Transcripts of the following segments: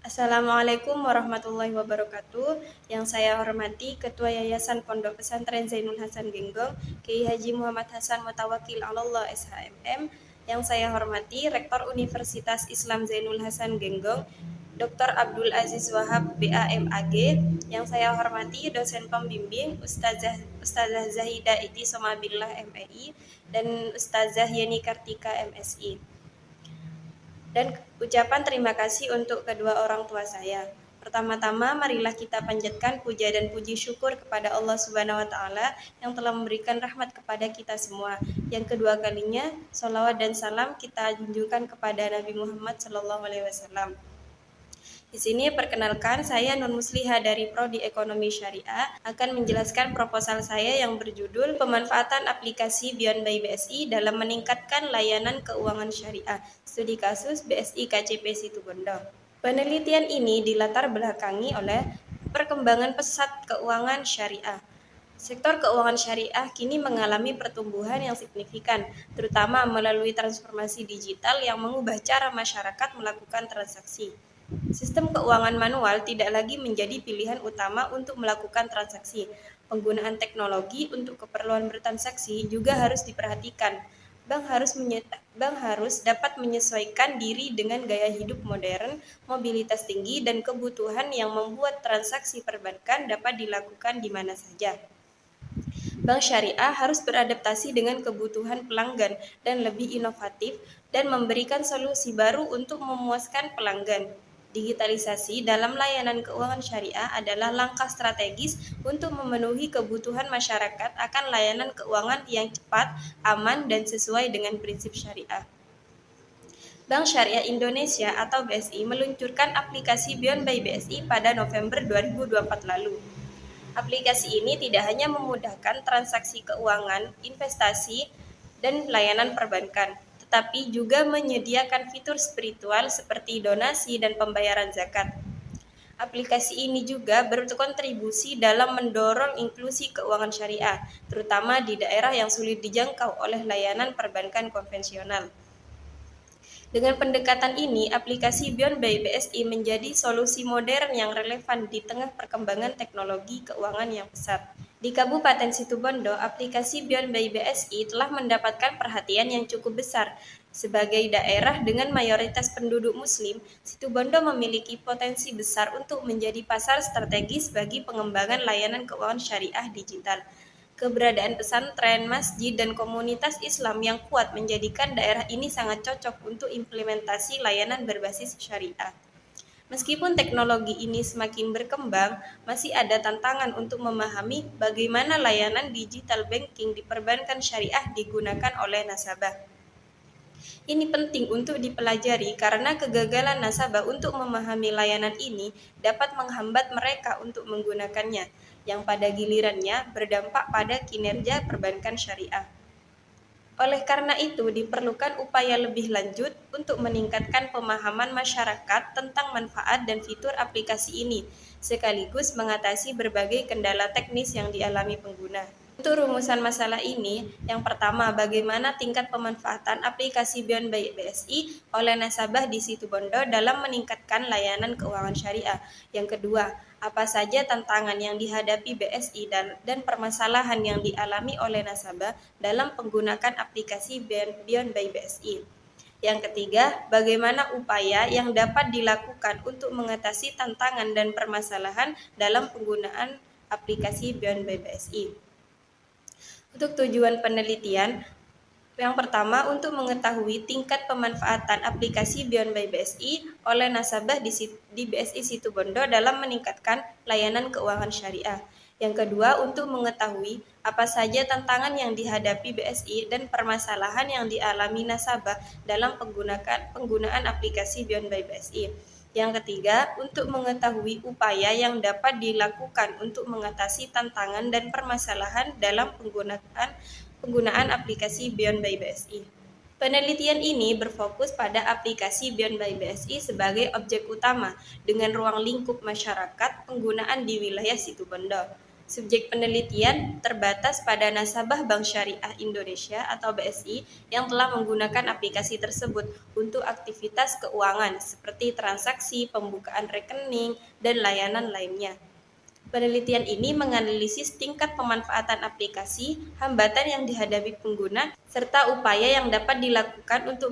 Assalamualaikum warahmatullahi wabarakatuh. Yang saya hormati Ketua Yayasan Pondok Pesantren Zainul Hasan Genggong, Kiai Haji Muhammad Hasan Mutawakil Allah SHMM. Yang saya hormati Rektor Universitas Islam Zainul Hasan Genggong, Dr. Abdul Aziz Wahab BAMAG. Yang saya hormati dosen pembimbing Ustazah Zahida Iti Somabillah MEI dan Ustazah Yeni Kartika MSI. Dan ucapan terima kasih untuk kedua orang tua saya. Pertama-tama, marilah kita panjatkan puja dan puji syukur kepada Allah Subhanahu wa Ta'ala yang telah memberikan rahmat kepada kita semua. Yang kedua kalinya, sholawat dan salam kita junjungkan kepada Nabi Muhammad SAW. Di sini perkenalkan, saya Nur Musliha dari Prodi Ekonomi Syariah akan menjelaskan proposal saya yang berjudul Pemanfaatan Aplikasi Beyond by BSI dalam meningkatkan layanan keuangan syariah. Studi kasus BSI KCP Situbondo. Penelitian ini dilatar belakangi oleh perkembangan pesat keuangan syariah. Sektor keuangan syariah kini mengalami pertumbuhan yang signifikan, terutama melalui transformasi digital yang mengubah cara masyarakat melakukan transaksi. Sistem keuangan manual tidak lagi menjadi pilihan utama untuk melakukan transaksi. Penggunaan teknologi untuk keperluan bertransaksi juga harus diperhatikan. Bank harus dapat menyesuaikan diri dengan gaya hidup modern, mobilitas tinggi, dan kebutuhan yang membuat transaksi perbankan dapat dilakukan di mana saja. Bank syariah harus beradaptasi dengan kebutuhan pelanggan dan lebih inovatif dan memberikan solusi baru untuk memuaskan pelanggan. Digitalisasi dalam layanan keuangan syariah adalah langkah strategis untuk memenuhi kebutuhan masyarakat akan layanan keuangan yang cepat, aman, dan sesuai dengan prinsip syariah. Bank Syariah Indonesia atau BSI meluncurkan aplikasi Beyond by BSI pada November 2024 lalu. Aplikasi ini tidak hanya memudahkan transaksi keuangan, investasi, dan layanan perbankan, tetapi juga menyediakan fitur spiritual seperti donasi dan pembayaran zakat. Aplikasi ini juga berkontribusi dalam mendorong inklusi keuangan syariah, terutama di daerah yang sulit dijangkau oleh layanan perbankan konvensional. Dengan pendekatan ini, aplikasi Beyond by BSI menjadi solusi modern yang relevan di tengah perkembangan teknologi keuangan yang pesat. Di Kabupaten Situbondo, aplikasi Beyond by BSI telah mendapatkan perhatian yang cukup besar. Sebagai daerah dengan mayoritas penduduk Muslim, Situbondo memiliki potensi besar untuk menjadi pasar strategis bagi pengembangan layanan keuangan syariah digital. Keberadaan pesantren, masjid, dan komunitas Islam yang kuat menjadikan daerah ini sangat cocok untuk implementasi layanan berbasis syariah. Meskipun teknologi ini semakin berkembang, masih ada tantangan untuk memahami bagaimana layanan digital banking di perbankan syariah digunakan oleh nasabah. Ini penting untuk dipelajari karena kegagalan nasabah untuk memahami layanan ini dapat menghambat mereka untuk menggunakannya, yang pada gilirannya berdampak pada kinerja perbankan syariah. Oleh karena itu, diperlukan upaya lebih lanjut untuk meningkatkan pemahaman masyarakat tentang manfaat dan fitur aplikasi ini, sekaligus mengatasi berbagai kendala teknis yang dialami pengguna. Untuk rumusan masalah ini, yang pertama, bagaimana tingkat pemanfaatan aplikasi Beyond by BSI oleh nasabah di Situbondo dalam meningkatkan layanan keuangan syariah. Yang kedua, apa saja tantangan yang dihadapi BSI dan permasalahan yang dialami oleh nasabah dalam menggunakan aplikasi Beyond by BSI. Yang ketiga, bagaimana upaya yang dapat dilakukan untuk mengatasi tantangan dan permasalahan dalam penggunaan aplikasi Beyond by BSI. Untuk tujuan penelitian, yang pertama untuk mengetahui tingkat pemanfaatan aplikasi Beyond by BSI oleh nasabah di BSI Situbondo dalam meningkatkan layanan keuangan syariah. Yang kedua untuk mengetahui apa saja tantangan yang dihadapi BSI dan permasalahan yang dialami nasabah dalam penggunaan aplikasi Beyond by BSI. Yang ketiga, untuk mengetahui upaya yang dapat dilakukan untuk mengatasi tantangan dan permasalahan dalam penggunaan aplikasi Beyond by BSI. Penelitian ini berfokus pada aplikasi Beyond by BSI sebagai objek utama dengan ruang lingkup masyarakat penggunaan di wilayah Situbondo. Subjek penelitian terbatas pada nasabah Bank Syariah Indonesia atau BSI yang telah menggunakan aplikasi tersebut untuk aktivitas keuangan seperti transaksi, pembukaan rekening, dan layanan lainnya. Penelitian ini menganalisis tingkat pemanfaatan aplikasi, hambatan yang dihadapi pengguna, serta upaya yang dapat dilakukan untuk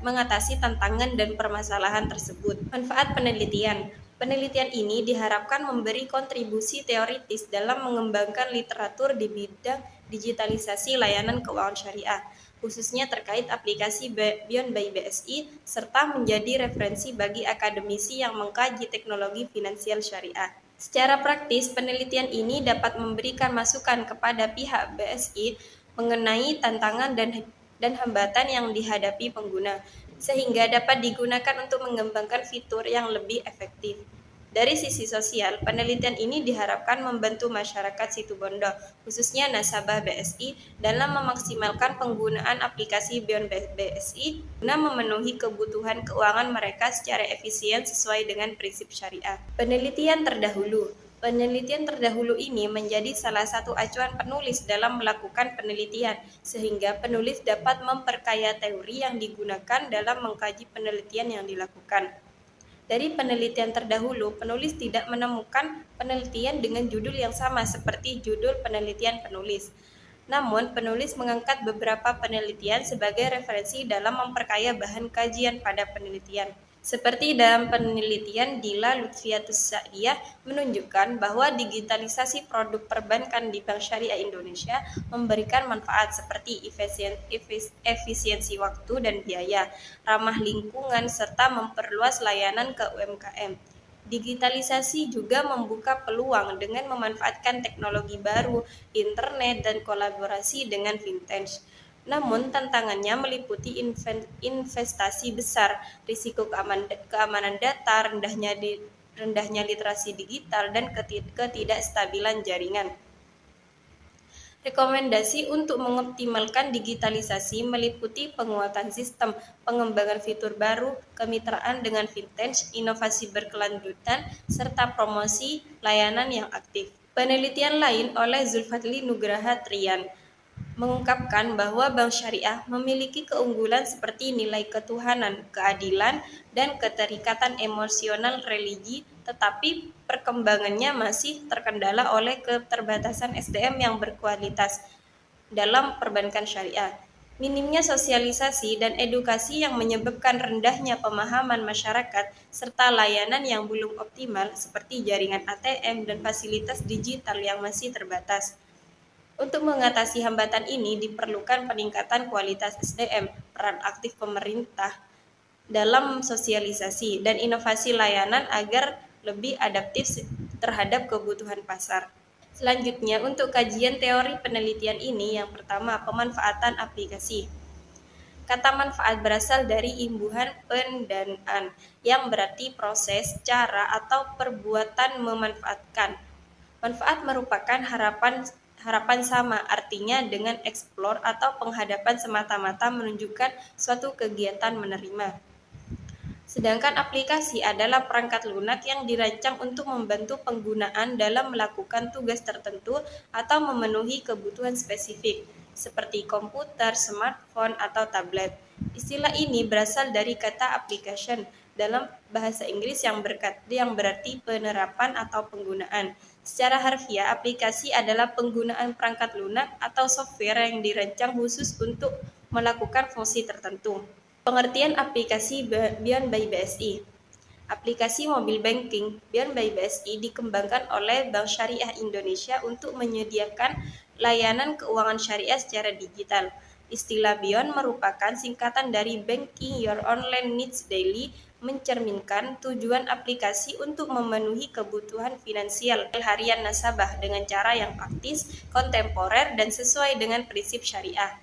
mengatasi tantangan dan permasalahan tersebut. Manfaat penelitian. Penelitian ini diharapkan memberi kontribusi teoritis dalam mengembangkan literatur di bidang digitalisasi layanan keuangan syariah, khususnya terkait aplikasi Beyond by BSI, serta menjadi referensi bagi akademisi yang mengkaji teknologi finansial syariah. Secara praktis, penelitian ini dapat memberikan masukan kepada pihak BSI mengenai tantangan dan hambatan yang dihadapi pengguna, sehingga dapat digunakan untuk mengembangkan fitur yang lebih efektif. Dari sisi sosial, penelitian ini diharapkan membantu masyarakat Situbondo, khususnya nasabah BSI, dalam memaksimalkan penggunaan aplikasi Beyond BSI guna memenuhi kebutuhan keuangan mereka secara efisien sesuai dengan prinsip syariah. Penelitian terdahulu. Penelitian terdahulu ini menjadi salah satu acuan penulis dalam melakukan penelitian, sehingga penulis dapat memperkaya teori yang digunakan dalam mengkaji penelitian yang dilakukan. Dari penelitian terdahulu, penulis tidak menemukan penelitian dengan judul yang sama seperti judul penelitian penulis. Namun, penulis mengangkat beberapa penelitian sebagai referensi dalam memperkaya bahan kajian pada penelitian. Seperti dalam penelitian Dila Lutfiatus Sa'diyah menunjukkan bahwa digitalisasi produk perbankan di Bank Syariah Indonesia memberikan manfaat seperti efisiensi waktu dan biaya, ramah lingkungan, serta memperluas layanan ke UMKM. Digitalisasi juga membuka peluang dengan memanfaatkan teknologi baru, internet, dan kolaborasi dengan fintech. Namun, tantangannya meliputi investasi besar, risiko keamanan data, rendahnya literasi digital, dan ketidakstabilan jaringan. Rekomendasi untuk mengoptimalkan digitalisasi meliputi penguatan sistem, pengembangan fitur baru, kemitraan dengan fintech, inovasi berkelanjutan, serta promosi layanan yang aktif. Penelitian lain oleh Zulfatli Nugraha Trian mengungkapkan bahwa bank syariah memiliki keunggulan seperti nilai ketuhanan, keadilan, dan keterikatan emosional religi, tetapi perkembangannya masih terkendala oleh keterbatasan SDM yang berkualitas dalam perbankan syariah. Minimnya sosialisasi dan edukasi yang menyebabkan rendahnya pemahaman masyarakat serta layanan yang belum optimal seperti jaringan ATM dan fasilitas digital yang masih terbatas. Untuk mengatasi hambatan ini diperlukan peningkatan kualitas SDM, peran aktif pemerintah dalam sosialisasi dan inovasi layanan agar lebih adaptif terhadap kebutuhan pasar. Selanjutnya, untuk kajian teori penelitian ini, yang pertama, pemanfaatan aplikasi. Kata manfaat berasal dari imbuhan pendanaan, yang berarti proses, cara, atau perbuatan memanfaatkan. Manfaat merupakan harapan sama, artinya dengan explore atau penghadapan semata-mata menunjukkan suatu kegiatan menerima. Sedangkan aplikasi adalah perangkat lunak yang dirancang untuk membantu penggunaan dalam melakukan tugas tertentu atau memenuhi kebutuhan spesifik, seperti komputer, smartphone, atau tablet. Istilah ini berasal dari kata application dalam bahasa Inggris yang berarti penerapan atau penggunaan. Secara harfiah, aplikasi adalah penggunaan perangkat lunak atau software yang dirancang khusus untuk melakukan fungsi tertentu. Pengertian aplikasi Beyond by BSI. Aplikasi mobil banking Beyond by BSI dikembangkan oleh Bank Syariah Indonesia untuk menyediakan layanan keuangan syariah secara digital. Istilah Beyond merupakan singkatan dari Banking Your Online Needs Daily, mencerminkan tujuan aplikasi untuk memenuhi kebutuhan finansial harian nasabah dengan cara yang praktis, kontemporer, dan sesuai dengan prinsip syariah.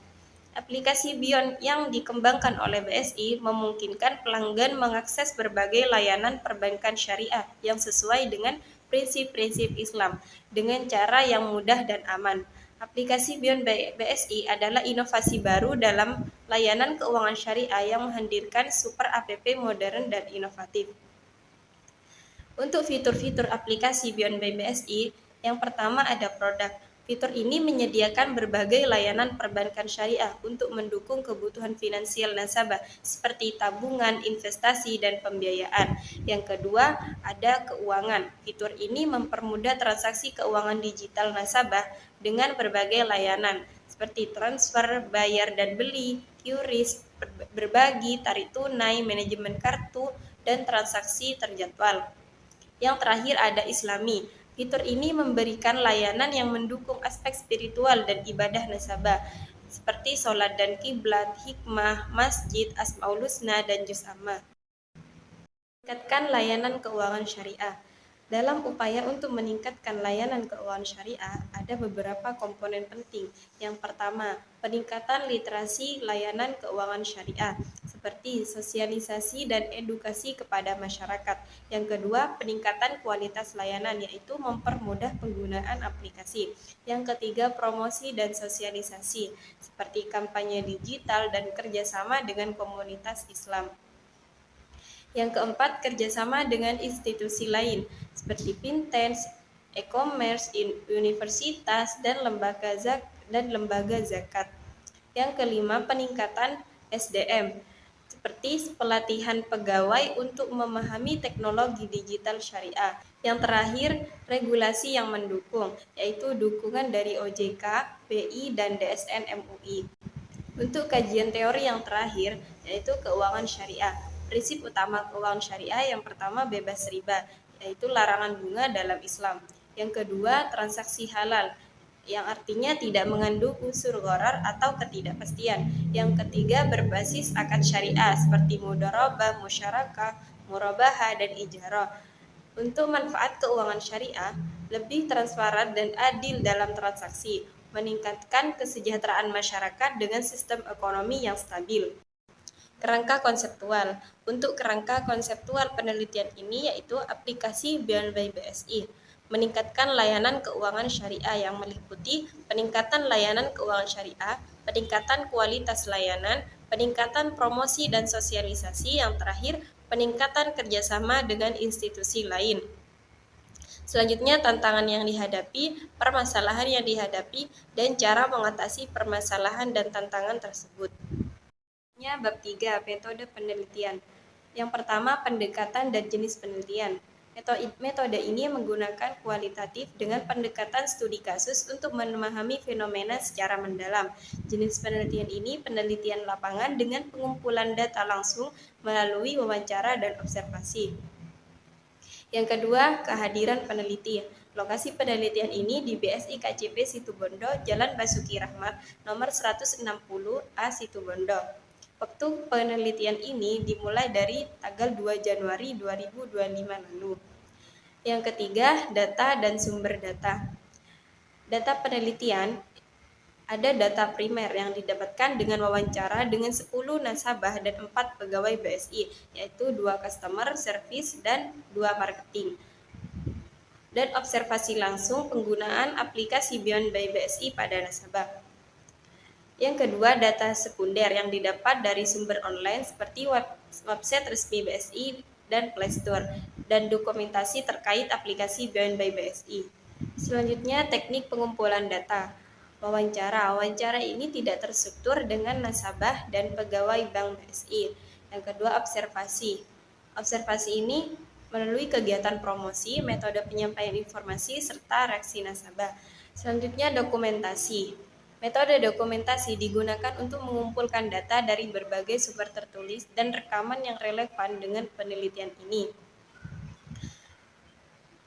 Aplikasi Beyond yang dikembangkan oleh BSI memungkinkan pelanggan mengakses berbagai layanan perbankan syariah yang sesuai dengan prinsip-prinsip Islam dengan cara yang mudah dan aman. Aplikasi Beyond BSI adalah inovasi baru dalam layanan keuangan syariah yang menghadirkan super app modern dan inovatif. Untuk fitur-fitur aplikasi Beyond by BSI, Yang pertama ada produk. Fitur ini menyediakan berbagai layanan perbankan syariah untuk mendukung kebutuhan finansial nasabah seperti tabungan, investasi, dan pembiayaan. Yang kedua, ada keuangan. Fitur ini mempermudah transaksi keuangan digital nasabah dengan berbagai layanan seperti transfer, bayar dan beli, QRIS, berbagi, tarik tunai, manajemen kartu, dan transaksi terjadwal. Yang terakhir ada Islami. Fitur ini memberikan layanan yang mendukung aspek spiritual dan ibadah nasabah seperti sholat dan kiblat, hikmah, masjid, asmaul husna, dan juz amma. Meningkatkan layanan keuangan syariah. Dalam upaya untuk meningkatkan layanan keuangan syariah, ada beberapa komponen penting. Yang pertama, peningkatan literasi layanan keuangan syariah, seperti sosialisasi dan edukasi kepada masyarakat. Yang kedua, peningkatan kualitas layanan, yaitu mempermudah penggunaan aplikasi. Yang ketiga, promosi dan sosialisasi, seperti kampanye digital dan kerjasama dengan komunitas Islam. Yang keempat, kerjasama dengan institusi lain seperti fintech, e-commerce, universitas, dan lembaga zakat. Yang kelima, peningkatan SDM seperti pelatihan pegawai untuk memahami teknologi digital syariah. Yang terakhir, regulasi yang mendukung, yaitu dukungan dari OJK, BI, dan DSN MUI. Untuk kajian teori yang terakhir, yaitu keuangan syariah. Prinsip utama keuangan syariah yang pertama bebas riba, yaitu larangan bunga dalam Islam. Yang kedua, transaksi halal, yang artinya tidak mengandung unsur gharar atau ketidakpastian. Yang ketiga, berbasis akad syariah seperti mudharabah, musyarakah, murabahah, dan ijarah. Untuk manfaat keuangan syariah, lebih transparan dan adil dalam transaksi, meningkatkan kesejahteraan masyarakat dengan sistem ekonomi yang stabil. Kerangka konseptual. Untuk kerangka konseptual penelitian ini yaitu aplikasi Beyond by BSI, meningkatkan layanan keuangan syariah yang meliputi peningkatan layanan keuangan syariah, peningkatan kualitas layanan, peningkatan promosi dan sosialisasi, yang terakhir peningkatan kerjasama dengan institusi lain. Selanjutnya, tantangan yang dihadapi, permasalahan yang dihadapi, dan cara mengatasi permasalahan dan tantangan tersebut. Bab 3, metode penelitian. Yang pertama, pendekatan dan jenis penelitian. Metode ini menggunakan kualitatif dengan pendekatan studi kasus untuk memahami fenomena secara mendalam. Jenis penelitian ini penelitian lapangan dengan pengumpulan data langsung melalui wawancara dan observasi. Yang kedua, kehadiran peneliti. Lokasi penelitian ini di BSI KCP Situbondo, Jalan Basuki Rahmat, nomor 160A Situbondo. Waktu penelitian ini dimulai dari tanggal 2 Januari 2025 lalu. Yang ketiga, data dan sumber data. Data penelitian, ada data primer yang didapatkan dengan wawancara dengan 10 nasabah dan 4 pegawai BSI, yaitu 2 customer service dan 2 marketing. Dan observasi langsung penggunaan aplikasi Beyond by BSI pada nasabah. Yang kedua, data sekunder yang didapat dari sumber online seperti website resmi BSI dan Play Store, dan dokumentasi terkait aplikasi Beyond by BSI. Selanjutnya, teknik pengumpulan data. Wawancara ini tidak terstruktur dengan nasabah dan pegawai Bank BSI. Yang kedua, observasi ini melalui kegiatan promosi, metode penyampaian informasi, serta reaksi nasabah. Selanjutnya, dokumentasi. Metode dokumentasi digunakan untuk mengumpulkan data dari berbagai sumber tertulis dan rekaman yang relevan dengan penelitian ini.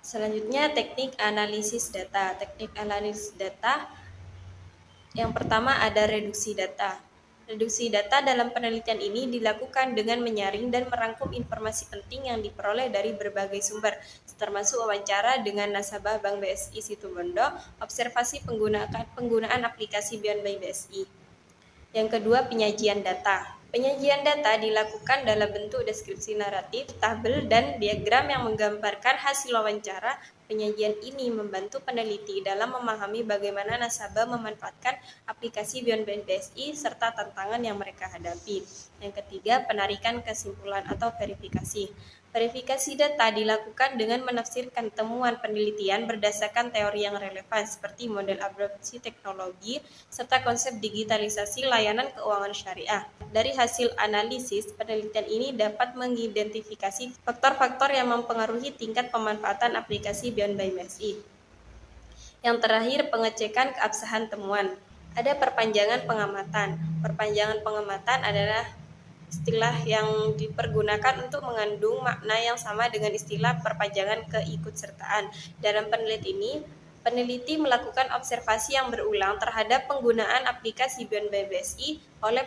Selanjutnya, teknik analisis data. Teknik analisis data yang pertama ada reduksi data. Reduksi data dalam penelitian ini dilakukan dengan menyaring dan merangkum informasi penting yang diperoleh dari berbagai sumber, termasuk wawancara dengan nasabah Bank BSI Situbondo, observasi penggunaan aplikasi Beyond by BSI. Yang kedua, penyajian data. Penyajian data dilakukan dalam bentuk deskripsi naratif, tabel, dan diagram yang menggambarkan hasil wawancara. Penyajian ini membantu peneliti dalam memahami bagaimana nasabah memanfaatkan aplikasi Beyond by BSI serta tantangan yang mereka hadapi. Yang ketiga, penarikan kesimpulan atau verifikasi. Verifikasi data dilakukan dengan menafsirkan temuan penelitian berdasarkan teori yang relevan seperti model absorpsi teknologi serta konsep digitalisasi layanan keuangan syariah. Dari hasil analisis, penelitian ini dapat mengidentifikasi faktor-faktor yang mempengaruhi tingkat pemanfaatan aplikasi Beyond by BSI. Yang terakhir, pengecekan keabsahan temuan. Ada perpanjangan pengamatan. Perpanjangan pengamatan adalah istilah yang dipergunakan untuk mengandung makna yang sama dengan istilah perpanjangan keikutsertaan. Dalam penelitian ini, peneliti melakukan observasi yang berulang terhadap penggunaan aplikasi Beyond by BSI oleh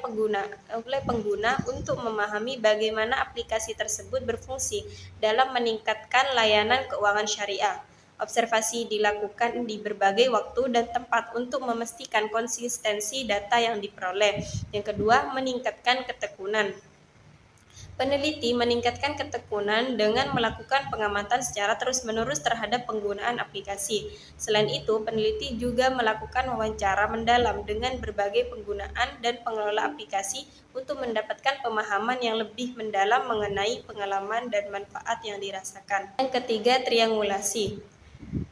pengguna untuk memahami bagaimana aplikasi tersebut berfungsi dalam meningkatkan layanan keuangan syariah. Observasi dilakukan di berbagai waktu dan tempat untuk memastikan konsistensi data yang diperoleh. Yang kedua, meningkatkan ketekunan. Peneliti meningkatkan ketekunan dengan melakukan pengamatan secara terus-menerus terhadap penggunaan aplikasi. Selain itu, peneliti juga melakukan wawancara mendalam dengan berbagai penggunaan dan pengelola aplikasi untuk mendapatkan pemahaman yang lebih mendalam mengenai pengalaman dan manfaat yang dirasakan. Yang ketiga, triangulasi.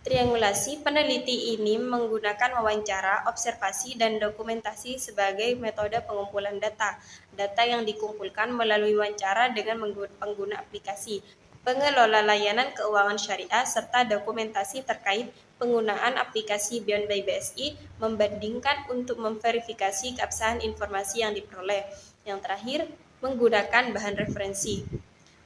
Triangulasi, peneliti ini menggunakan wawancara, observasi, dan dokumentasi sebagai metode pengumpulan data. Data yang dikumpulkan melalui wawancara dengan pengguna aplikasi, pengelola layanan keuangan syariah, serta dokumentasi terkait penggunaan aplikasi Beyond by BSI membandingkan untuk memverifikasi keabsahan informasi yang diperoleh. Yang terakhir, menggunakan bahan referensi.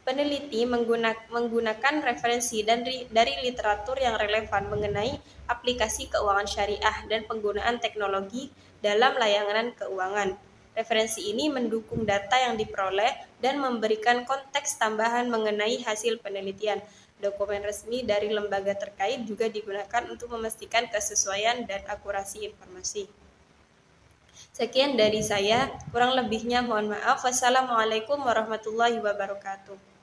Peneliti menggunakan referensi dari literatur yang relevan mengenai aplikasi keuangan syariah dan penggunaan teknologi dalam layanan keuangan. Referensi ini mendukung data yang diperoleh dan memberikan konteks tambahan mengenai hasil penelitian. Dokumen resmi dari lembaga terkait juga digunakan untuk memastikan kesesuaian dan akurasi informasi. Sekian dari saya, kurang lebihnya mohon maaf. Wassalamualaikum warahmatullahi wabarakatuh.